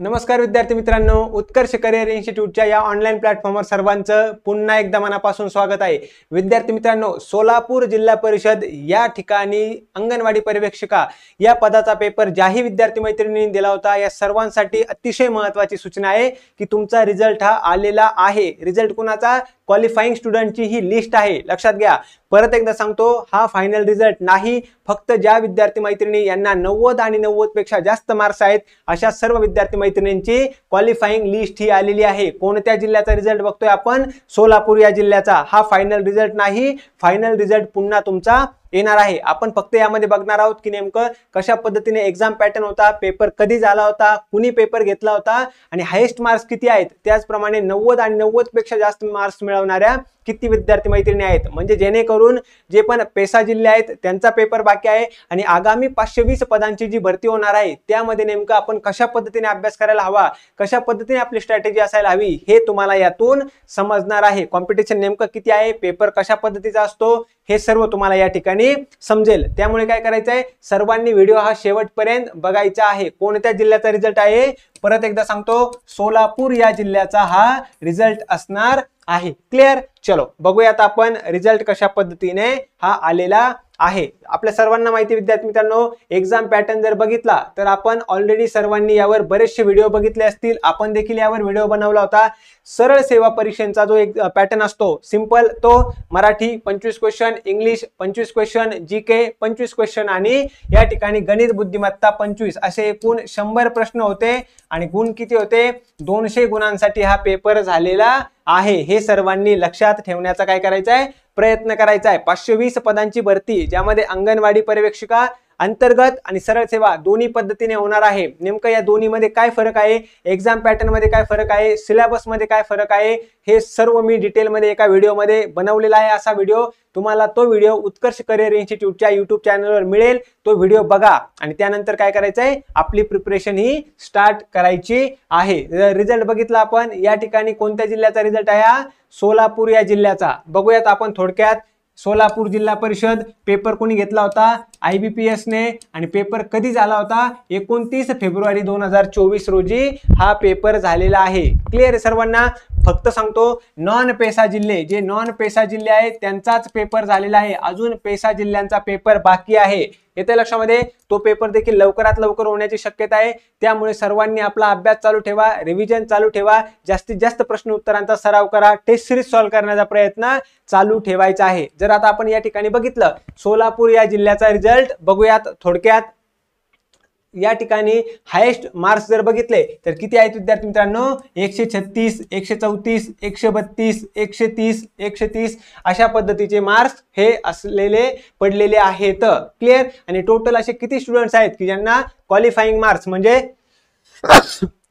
नमस्कार विद्यार्थी मित्रांनो, उत्कर्ष करिअर इन्स्टिट्यूटच्या या ऑनलाईन प्लॅटफॉर्मवर सर्वांचं पुन्हा एकदा मनापासून स्वागत आहे। विद्यार्थी मित्रांनो, सोलापूर जिल्हा परिषद या ठिकाणी अंगणवाडी पर्यवेक्षिका या पदाचा पेपर ज्याही विद्यार्थी मैत्रिणींनी दिला होता, या सर्वांसाठी अतिशय महत्त्वाची सूचना आहे की तुमचा रिझल्ट हा आलेला आहे। रिझल्ट कुणाचा? क्वालिफाइंग स्टुडंटची ही लिस्ट आहे, लक्षात घ्या। परत एकदा सांगतो, हा फायनल रिझल्ट नाही, फक्त ज्या विद्यार्थी मैत्रिणी यांना 90 आणि 90 पेक्षा जास्त मार्क्स आहेत अशा सर्व विद्यार्थी मैत्रिणींची क्वालिफाइंग लिस्ट ही आलेली आहे। कोणत्या जिल्ह्याचा रिझल्ट बघतोय आपण? सोलापूर या जिल्ह्याचा। हा फायनल रिझल्ट नाही, फायनल रिझल्ट पुन्हा तुमचा येणार आहे। आपण फक्त यामध्ये बघणार आहोत की नेमकं कशा पद्धतीने एग्जाम पॅटर्न होता, पेपर कधी झाला होता, कुणी पेपर घेतला होता आणि हायेस्ट मार्क्स किती आहेत, त्याचप्रमाणे 90 आणि 90 पेक्षा जास्त मार्क्स मिळवणाऱ्या किती विद्यार्थी मैत्रिणी आहेत। म्हणजे जेणेकरून जे पण पेसा जिल्हे आहेत त्यांचा पेपर बाकी आहे आणि आगामी 520 पदांची जी भरती होणार आहे त्यामध्ये नेमकं आपण कशा पद्धतीने अभ्यास करायला हवा, कशा पद्धतीने आपली स्ट्रॅटेजी असायला हवी, हे तुम्हाला यातून समजणार आहे। कॉम्पिटिशन नेमकं किती आहे, पेपर कशा पद्धतीचा असतो, हे सर्व तुम्हाला या ठिकाणी समजेल। त्यामुळे काय करायचं आहे, सर्वांनी व्हिडिओ हा शेवटपर्यंत बघायचा आहे। कोणत्या जिल्ह्याचा रिझल्ट आहे? परत एकदा सांगतो, सोलापूर या जिल्ह्याचा हा रिझल्ट असणार आहे। क्लियर? चलो बघूयात आपण रिझल्ट कशा पद्धतीने हा आलेला आहे। आपल्या सर्वांना माहिती विद्यार्थी मित्रांनो, एक्झाम पॅटर्न जर बघितला तर आपण ऑलरेडी सर्वांनी यावर बरेचसे व्हिडिओ बघितले असतील, आपण देखील यावर व्हिडिओ बनवला होता। सरळ सेवा परीक्षेचा जो एक पॅटर्न असतो सिंपल, तो Marathi 25 question, English 25 question, GK 25 question आणि या ठिकाणी गणित बुद्धिमत्ता 25, असे एकूण 100 प्रश्न होते आणि गुण किती होते? 200 गुणांसाठी हा पेपर झालेला आहे। हे सर्वांनी लक्षात ठेवण्याचा काय करायचा आहे, प्रयत्न करायचा आहे। 520 पदांची भरती ज्यामध्ये अंगणवाडी पर्यवेक्षिका अंतर्गत आणि सरळ सेवा दोन्ही पद्धतीने होणार आहे। नेमकं या दोन्ही मध्ये काय फरक आहे, एग्जाम पॅटर्न मध्ये काय फरक आहे, सिलेबस मध्ये काय फरक आहे, हे सर्व मी डिटेल मध्ये एका व्हिडिओ मध्ये बनवलेला आहे। असा व्हिडिओ तुम्हाला तो व्हिडिओ उत्कर्ष करिअर इन्स्टिट्यूटच्या YouTube चॅनलवर मिळेल, तो व्हिडिओ बघा आणि त्यानंतर काय करायचं आहे, आपली प्रिपरेशन ही स्टार्ट करायची आहे। रिझल्ट बघितला आपण, या ठिकाणी कोणत्या जिल्ह्याचा रिझल्ट आहे? हा सोलापूर या जिल्ह्याचा। बघूयात आपण थोडक्यात। सोलापूर जिल्हा परिषद पेपर कोणी घेतला होता? IBPS ने, आणि पेपर कधी झाला होता? 29 फेब्रुवारी 2024 रोजी हा पेपर झालेला आहे। क्लिअर सर्वांना? फक्त सांगतो, नॉन पेसा जिल्हे, जे नॉन पेसा जिल्हे आहेत त्यांचाच पेपर झालेला आहे, अजून पेसा जिल्ह्यांचा पेपर बाकी आहे। येते लक्षामध्ये? तो पेपर देखील लवकरात लवकर होण्याची शक्यता आहे। त्यामुळे सर्वांनी आपला अभ्यास चालू ठेवा, रिव्हिजन चालू ठेवा, जास्तीत जास्त प्रश्न उत्तरांचा सराव करा, टेस्ट सिरीज सॉल्व्ह करण्याचा प्रयत्न चालू ठेवायचा आहे। जर आता आपण या ठिकाणी बघितलं सोलापूर या जिल्ह्याचा रिझल्ट, बघूयात थोडक्यात। या ठिकाणी हायेस्ट मार्क्स जर बघितले तर किती आहेत विद्यार्थी मित्रांनो? 136, 134, 132, 130, 130 अशा पद्धतीचे मार्क्स हे असलेले पडलेले आहेत। क्लिअर? आणि टोटल असे किती स्टुडंट्स आहेत की ज्यांना क्वालिफाइंग मार्क्स म्हणजे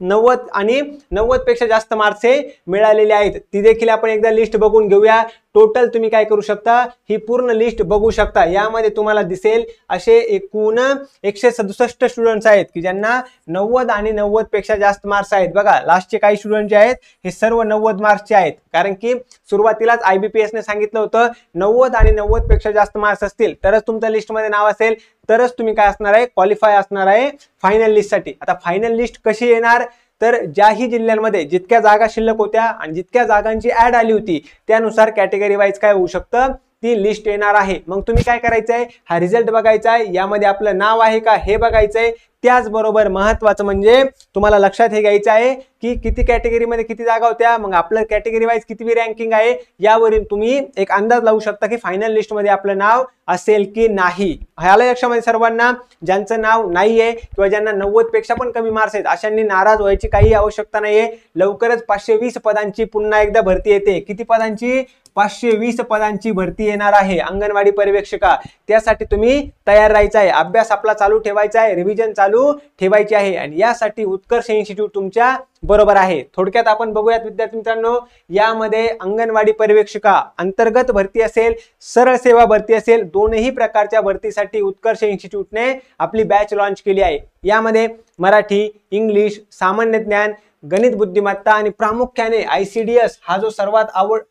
90 आणि 90 पेक्षा जास्त मार्क्स हे मिळालेले आहेत, ती देखील आपण एकदा लिस्ट बघून घेऊया। टोटल तुम्ही काय करू शकता, ही पूर्ण लिस्ट बघू शकता। यामध्ये तुम्हाला दिसेल असे एकूण 167 स्टुडंट्स आहेत की ज्यांना 90 आणि 90 पेक्षा जास्त मार्क्स आहेत। बघा, लास्टचे काही स्टुडंट जे आहेत हे सर्व 90 मार्क्सचे आहेत, कारण की सुरुवातीलाच IBPS ने सांगितलं होतं 90 आणि 90 पेक्षा जास्त मार्क्स असतील तरच तुमच्या लिस्टमध्ये नाव असेल, तरच तुम्ही काय असणार आहे, क्वालिफाय असणार आहे फायनल लिस्ट साठी। आता फायनल लिस्ट कशी येणार, तर ज्याही जिल्ह्यांमध्ये जितक्या जागा शिल्लक होत्या आणि जितक्या जागांची ऍड आली होती त्यानुसार कॅटेगरी वाईज काय होऊ शकतं, ती लिस्ट येणार आहे। मग तुम्ही काय करायचं आहे, हा रिझल्ट बघायचा आहे, यामध्ये आपलं नाव आहे का हे बघायचं आहे। त्याचबरोबर महत्त्वाचं म्हणजे तुम्हाला लक्षात हे घ्यायचं आहे की किती कॅटेगरीमध्ये किती जागा होत्या, मग आपलं कॅटेगरी वाईज किती रँकिंग आहे, यावरून तुम्ही एक अंदाज लावू शकता की फायनल लिस्ट मध्ये आपलं नाव असेल की नाही। ह्याला लक्षामध्ये सर्वांना, ज्यांचं नाव नाहीये किंवा ज्यांना 90 पेक्षा पण कमी मार्क्स आहेत अशांनी नाराज व्हायची काही आवश्यकता नाहीये। लवकरच 520 पदांची पुन्हा एकदा भरती येते। किती पदांची? 520 पदांची भरती येणार आहे अंगणवाडी पर्यवेक्षिका। त्यासाठी तुम्ही तयार राहायचं आहे, अभ्यास आपला चालू ठेवायचा आहे, रिव्हिजन चालू ठेवायची आहे आणि यासाठी उत्कर्ष इन्स्टिट्यूट तुमच्या बरोबर आहे। थोडक्यात आपण बघूयात विद्यार्थी मित्रांनो, यामध्ये अंगणवाडी पर्यवेक्षिका अंतर्गत भरती असेल, सरळ सेवा भरती असेल, दोनही प्रकारच्या भरतीसाठी उत्कर्ष इन्स्टिट्यूटने आपली बॅच लॉन्च केली आहे। यामध्ये मराठी, इंग्लिश, सामान्य ज्ञान, गणित बुद्धिमत्ता आणि प्रामुख्याने ICDS हा जो सर्वात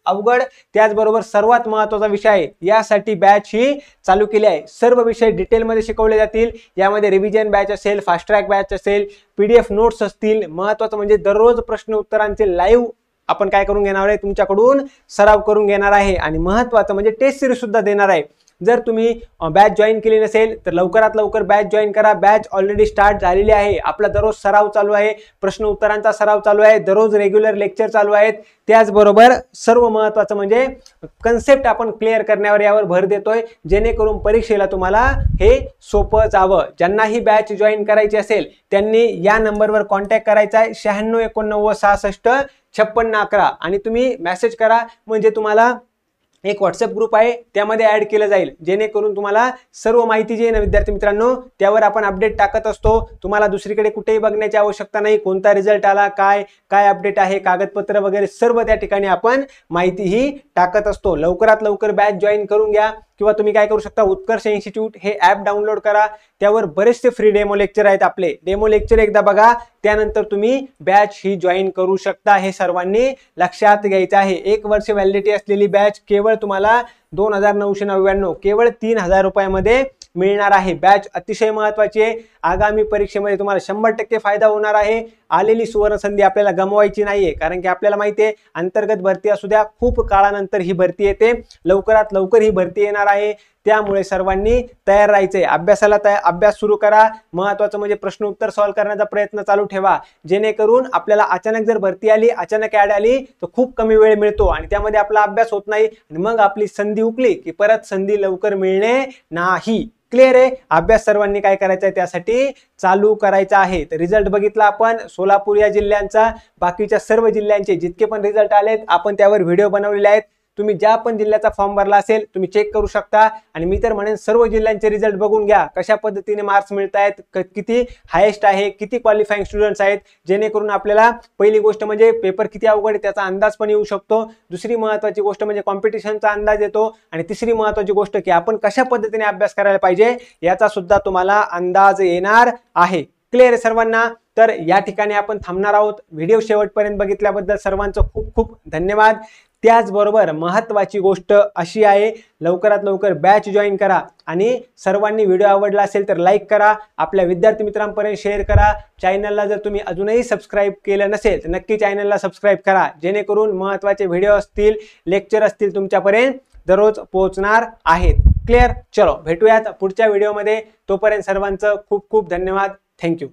अवघड त्याचबरोबर सर्वात महत्त्वाचा विषय आहे, यासाठी बॅच ही चालू केली आहे। सर्व विषय डिटेलमध्ये शिकवले जातील। यामध्ये रिव्हिजन बॅच असेल, फास्ट ट्रॅक बॅच असेल, PDF नोट्स असतील। महत्त्वाचं म्हणजे दररोज प्रश्न उत्तरांचे लाईव्ह आपण काय करून घेणार आहे, तुमच्याकडून सराव करून घेणार आहे आणि महत्त्वाचं म्हणजे टेस्ट सिरीज सुद्धा देणार आहे। जर तुम्ही बॅच जॉईन केली नसेल तर लवकरात लवकर बॅच जॉईन करा। बॅच ऑलरेडी स्टार्ट झालेली आहे। आपला दररोज सराव चालू आहे, प्रश्न उत्तरांचा सराव चालू आहे, दररोज रेग्युलर लेक्चर चालू आहेत। त्याचबरोबर सर्व महत्त्वाचं म्हणजे कन्सेप्ट आपण क्लिअर करण्यावर यावर भर देतोय, जेणेकरून परीक्षेला तुम्हाला हे सोपं जावं। ज्यांना ही बॅच जॉईन करायची असेल त्यांनी या नंबरवर कॉन्टॅक्ट करायचा आहे 9689665611 आणि तुम्ही मेसेज करा, म्हणजे तुम्हाला एक व्हॉट्सअप ग्रुप आहे त्यामध्ये ऍड केलं जाईल, जेणेकरून तुम्हाला सर्व माहिती जी आहे ना विद्यार्थी मित्रांनो त्यावर आपण अपडेट टाकत असतो। तुम्हाला दुसरीकडे कुठेही बघण्याची आवश्यकता नाही। कोणता रिझल्ट आला, काय काय अपडेट आहे, कागदपत्र वगैरे सर्व त्या ठिकाणी आपण माहिती ही टाकत असतो। लवकरात लवकर बॅच जॉईन करून घ्या किंवा तुम्ही काय करू शकता, उत्कर्ष इन्स्टिट्यूट हे ॲप डाउनलोड करा। त्यावर बरेचसे फ्री डेमो लेक्चर आहेत। आपले डेमो लेक्चर एकदा बघा, त्यानंतर तुम्ही बॅच ही जॉईन करू शकता। हे सर्वांनी लक्षात घ्यायचं आहे। 1 वर्ष व्हॅलिडिटी असलेली बॅच केवळ तुम्हाला 2999 केवळ 3000 रुपयामध्ये मिळणार आहे। बॅच अतिशय महत्त्वाची आहे। आगामी परीक्षेमध्ये तुम्हाला 100% फायदा होणार आहे। आलेली सुवर्ण संधी आपल्याला गमवायची नाहीये, कारण की आपल्याला माहिती आहे अंतर्गत भरती असू द्या, खूप काळानंतर ही भरती येते, लवकरात लवकर ही भरती येणार आहे। त्यामुळे सर्वांनी तयार राहायचंय। अभ्यास सुरू करा। महत्त्वाचं म्हणजे प्रश्न उत्तर सॉल्व्ह करण्याचा प्रयत्न चालू ठेवा, जेणेकरून आपल्याला अचानक जर भरती आली, अचानक ऍड आली तर खूप कमी वेळ मिळतो आणि त्यामध्ये आपला अभ्यास होत नाही आणि मग आपली संधी हुकली की परत संधी लवकर मिळणे नाही। क्लिअर आहे? अभ्यास सर्वांनी काय करायचा आहे, त्यासाठी चालू करायचा आहे। तर रिझल्ट बघितला आपण सोलापूर या जिल्ह्यांचा, बाकीच्या सर्व जिल्ह्यांचे जितके पण रिझल्ट आलेत आपण त्यावर व्हिडिओ बनवलेले आहेत। तुम्ही ज्या पण जिल्ह्याचा फॉर्म भरला असेल तुम्ही चेक करू शकता आणि मी तर म्हणेन सर्व जिल्ह्यांचे रिझल्ट बघून घ्या, कशा पद्धतीने मार्क्स मिळत आहेत, किती हायेस्ट आहे, किती क्वालिफाईंग स्टुडंट्स आहेत, जेणेकरून आपल्याला पहिली गोष्ट म्हणजे पेपर किती अवघड आहे त्याचा अंदाज पण येऊ शकतो। दुसरी महत्त्वाची गोष्ट म्हणजे कॉम्पिटिशनचा अंदाज येतो आणि तिसरी महत्त्वाची गोष्ट की आपण कशा पद्धतीने अभ्यास करायला पाहिजे याचा सुद्धा तुम्हाला अंदाज येणार आहे। क्लिअर आहे सर्वांना? तर या ठिकाणी आपण थांबणार आहोत। व्हिडिओ शेवटपर्यंत बघितल्याबद्दल सर्वांचं खूप खूप धन्यवाद। त्याचबरोबर महत्त्वाची गोष्ट अशी आहे, लवकरात लवकर बॅच जॉईन करा आणि सर्वांनी व्हिडिओ आवडला असेल तर लाईक करा, आपल्या विद्यार्थी मित्रांपर्यंत शेअर करा। चॅनलला जर तुम्ही अजूनही सबस्क्राईब केलं नसेल तर नक्की चॅनलला सबस्क्राईब करा, जेणेकरून महत्त्वाचे व्हिडिओ असतील, लेक्चर असतील तुमच्यापर्यंत दररोज पोहोचणार आहेत। क्लिअर? चलो भेटूयात पुढच्या व्हिडिओमध्ये। तोपर्यंत सर्वांचं खूप खूप धन्यवाद। थँक्यू।